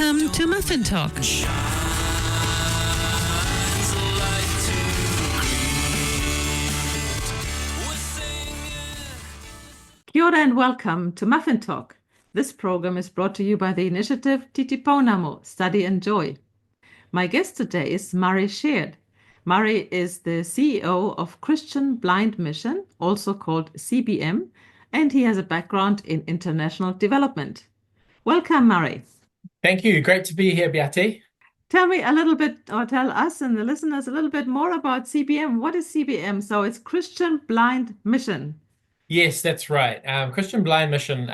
Welcome to Muffin Talk. Kia ora and welcome to Muffin Talk. This program is brought to you by the initiative Titipounamu, Study and Joy. My guest today is Murray Sheard. Murray is the CEO of Christian Blind Mission, also called CBM, and he has a background in international development. Welcome, Murray. Thank you. Great to be here, Beate. Tell me a little bit, or tell us and the listeners a little bit more about CBM. What is CBM? So it's Christian Blind Mission. Yes, that's right. Christian Blind Mission,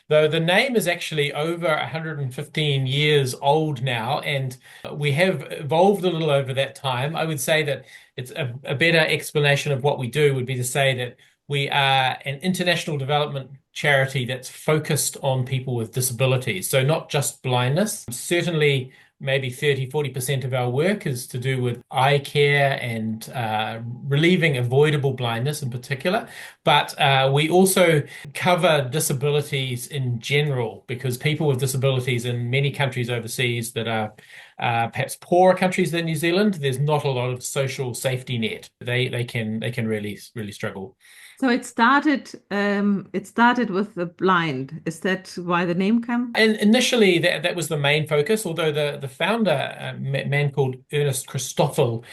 though the name is actually over 115 years old now, and we have evolved a little over that time. I would say that it's a better explanation of what we do would be to say that we are an international development charity that's focused on people with disabilities. So not just blindness. Certainly, maybe 30–40% of our work is to do with eye care and relieving avoidable blindness in particular. But we also cover disabilities in general, because people with disabilities in many countries overseas that are perhaps poorer countries than New Zealand, there's not a lot of social safety net. They can really struggle. So it started with the blind. Is that why the name came? And initially, that was the main focus, although the founder, a man called Ernest Christoffel,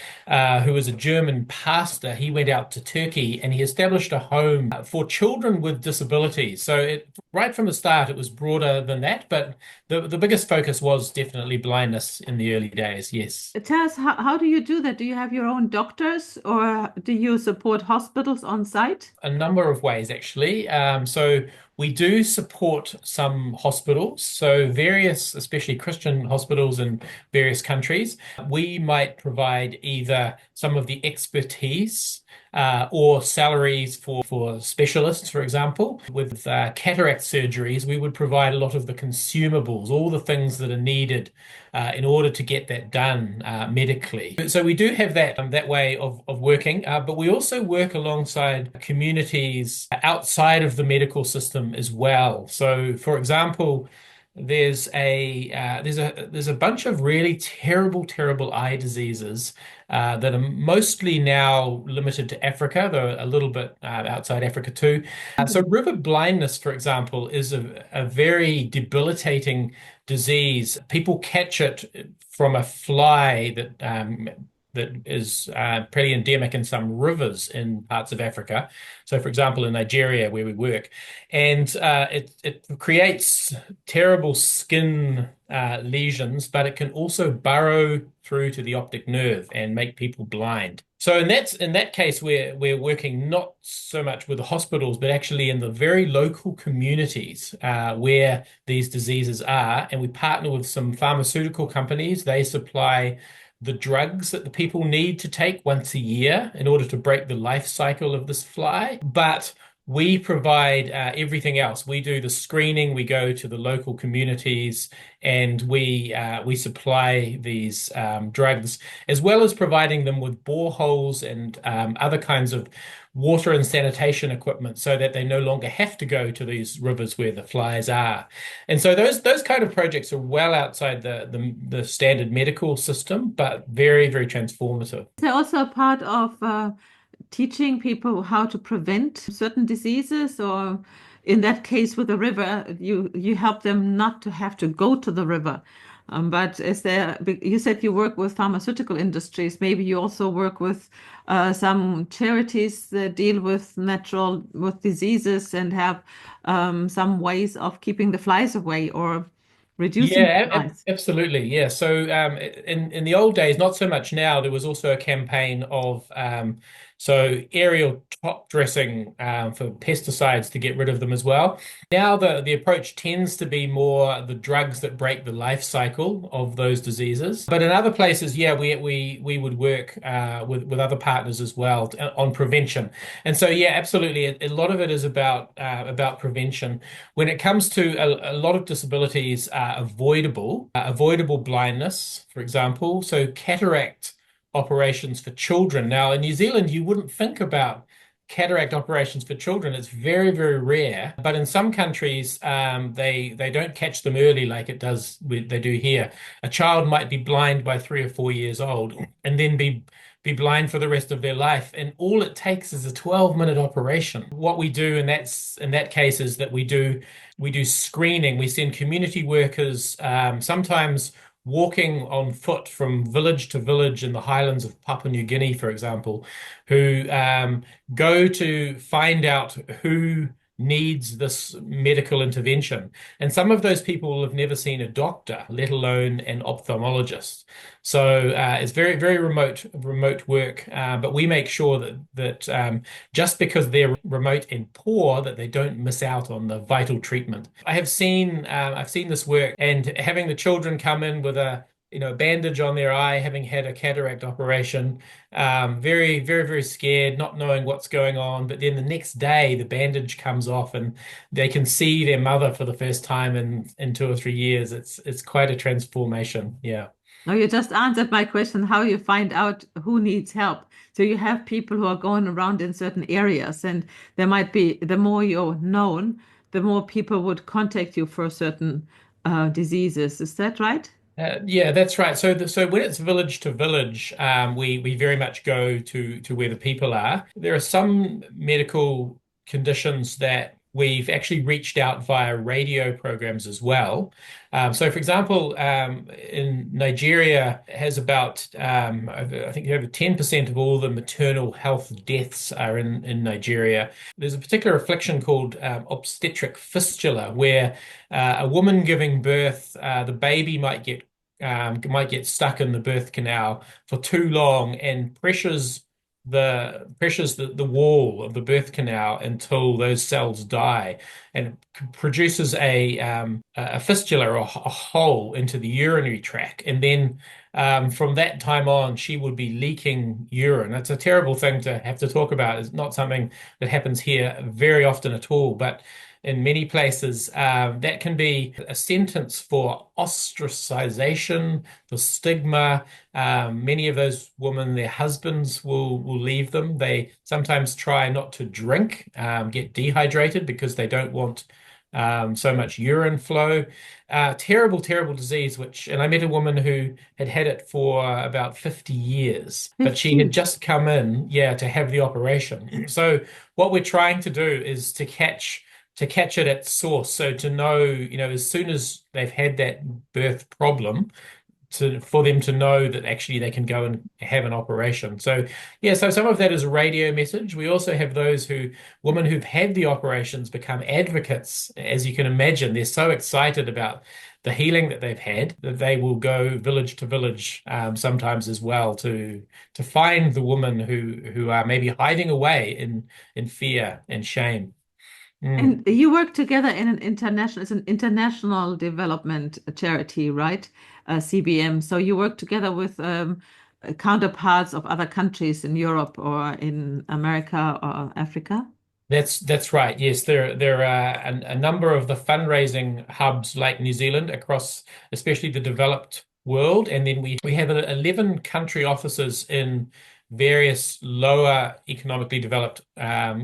who was a German pastor, he went out to Turkey and he established a home for children with disabilities. So right from the start, it was broader than that, but the biggest focus was definitely blindness in the early days, yes. Tell us, how do you do that? Do you have your own doctors or do you support hospitals on site? A number of ways, actually. So we do support some hospitals, so various, especially Christian hospitals in various countries. We might provide either some of the expertise or salaries for specialists, for example. With cataract surgeries, we would provide a lot of the consumables, all the things that are needed in order to get that done medically. So we do have that way of working, but we also work alongside communities outside of the medical system as well. So, for example, there's a bunch of really terrible eye diseases that are mostly now limited to Africa, though a little bit outside Africa too. So river blindness, for example, is a very debilitating disease. People catch it from a fly that is pretty endemic in some rivers in parts of Africa. So, for example, in Nigeria, where we work, and it creates terrible skin lesions, but it can also burrow through to the optic nerve and make people blind. So in that case, we're working not so much with the hospitals, but actually in the very local communities where these diseases are, and we partner with some pharmaceutical companies. They supply the drugs that the people need to take once a year in order to break the life cycle of this fly. But we provide everything else. We do the screening, we go to the local communities, and we supply these drugs, as well as providing them with boreholes and other kinds of water and sanitation equipment so that they no longer have to go to these rivers where the flies are. And so those kind of projects are well outside the standard medical system, but very transformative. They're also a part of teaching people how to prevent certain diseases, or in that case with the river, you help them not to have to go to the river. But you said you work with pharmaceutical industries. Maybe you also work with some charities that deal with diseases and have some ways of keeping the flies away or reducing the flies. Absolutely. Yeah. So in the old days, not so much now, there was also a campaign of aerial top dressing for pesticides to get rid of them as well. Now the approach tends to be more the drugs that break the life cycle of those diseases. But in other places, we would work with other partners as well on prevention. And so absolutely, a lot of it is about prevention. When it comes to a lot of disabilities are avoidable blindness, for example. So cataract operations for children. Now, in New Zealand, you wouldn't think about cataract operations for children, it's very, very rare. But in some countries, they don't catch them early like they do here. A child might be blind by 3 or 4 years old, and then be blind for the rest of their life. And all it takes is a 12-minute operation. What we do in that case is that we do screening. We send community workers, sometimes walking on foot from village to village in the highlands of Papua New Guinea, for example, who go to find out who needs this medical intervention. And some of those people have never seen a doctor, let alone an ophthalmologist. So it's very, very remote work. But we make sure that just because they're remote and poor, that they don't miss out on the vital treatment. I've seen this work, and having the children come in with a bandage on their eye, having had a cataract operation, very, very, very scared, not knowing what's going on. But then the next day, the bandage comes off, and they can see their mother for the first time in 2 or 3 years. It's quite a transformation. Yeah. No, you just answered my question, how you find out who needs help. So you have people who are going around in certain areas, and there might be, the more you're known, the more people would contact you for certain diseases. Is that right? Yeah, that's right. So when it's village to village, we very much go to where the people are. There are some medical conditions that we've actually reached out via radio programs as well. So, for example, in Nigeria has about I think over 10% of all the maternal health deaths are in Nigeria. There's a particular affliction called obstetric fistula, where a woman giving birth, the baby might get stuck in the birth canal for too long and pressures the wall of the birth canal until those cells die, and produces a fistula, or a hole into the urinary tract. And then from that time on, she would be leaking urine. It's a terrible thing to have to talk about. It's not something that happens here very often at all, but in many places, that can be a sentence for ostracization, for stigma. Many of those women, their husbands will leave them. They sometimes try not to drink, get dehydrated because they don't want so much urine flow. Terrible, terrible disease, and I met a woman who had it for about 50 years, but she had 15. just come in, yeah, to have the operation. So what we're trying to do is to catch it at source. So to know, as soon as they've had that birth problem, for them to know that actually they can go and have an operation. So yeah, so some of that is a radio message. We also have women who've had the operations become advocates. As you can imagine, they're so excited about the healing that they've had that they will go village to village, sometimes as well, to find the woman who are maybe hiding away in fear and shame. Mm. And you work together in it's an international development charity, right? CBM. So you work together with counterparts of other countries in Europe or in America or Africa. That's right. Yes, there are a number of the fundraising hubs like New Zealand across, especially the developed world, and then we have 11 country offices in various lower economically developed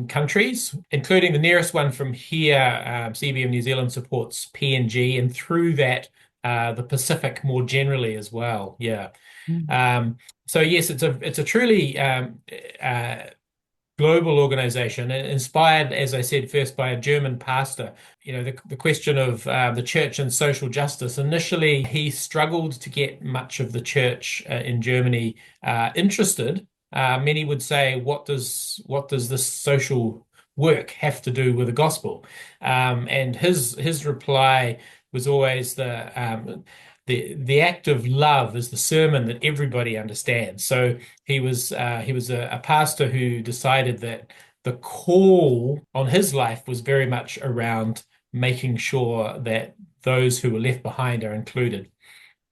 countries, including the nearest one from here. CBM New Zealand supports PNG, and through that, the Pacific more generally as well. Yeah. Mm. So yes, it's a truly global organization, inspired, as I said, first by a German pastor. The question of the church and social justice. Initially, he struggled to get much of the church in Germany interested. Many would say, "What does this social work have to do with the gospel?" And his reply was always the act of love is the sermon that everybody understands. So he was a pastor who decided that the call on his life was very much around making sure that those who were left behind are included.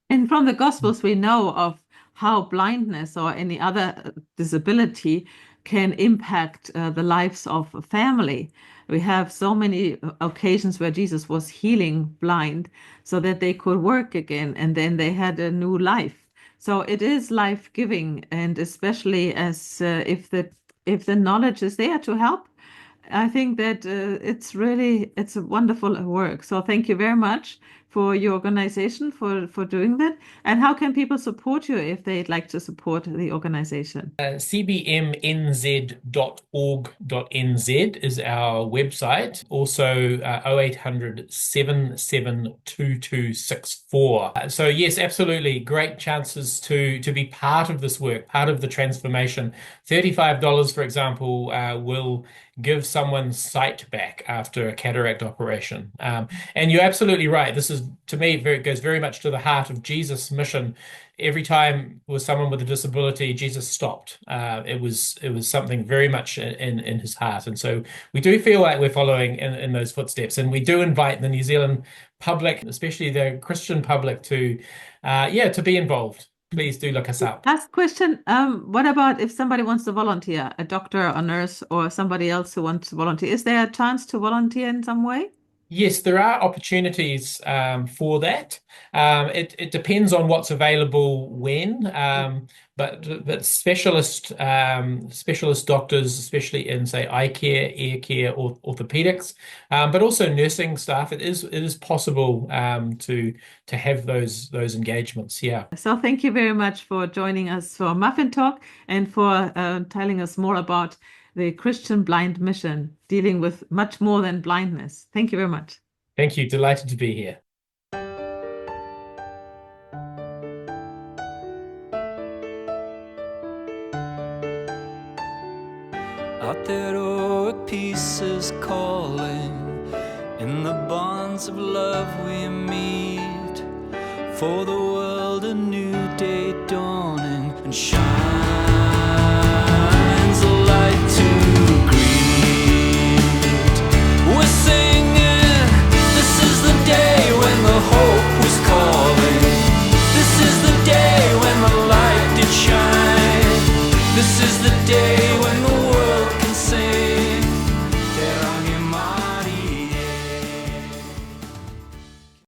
And from the Gospels, we know of how blindness or any other disability can impact the lives of a family. We have so many occasions where Jesus was healing blind so that they could work again, and then they had a new life. So it is life-giving, and especially as if the if the knowledge is there to help, I think that it's a wonderful work. So thank you very much for your organization for doing that. And how can people support you if they'd like to support the organization? cbmnz.org.nz is our website. Also, 0800 772264. So yes, absolutely. Great chances to be part of this work, part of the transformation. $35, for example, will give someone's sight back after a cataract operation. And you're absolutely right. This is, to me, goes very much to the heart of Jesus' mission. Every time with someone with a disability, Jesus stopped. It was something very much in his heart, and so we do feel like we're following in those footsteps, and we do invite the New Zealand public, especially the Christian public, to be involved. Please do look us up. Last question. What about if somebody wants to volunteer, a doctor, a nurse, or somebody else who wants to volunteer? Is there a chance to volunteer in some way? Yes, there are opportunities for that. It depends on what's available when, but specialist doctors, especially in say eye care, ear care, or orthopedics, but also nursing staff. It is possible to have those engagements. Yeah. So thank you very much for joining us for Muffin Talk and for telling us more about the Christian Blind Mission, dealing with much more than blindness. Thank you very much. Thank you. Delighted to be here. Out there, oh, peace is calling. In the bonds of love we meet. For the world, a new day dawning and shining.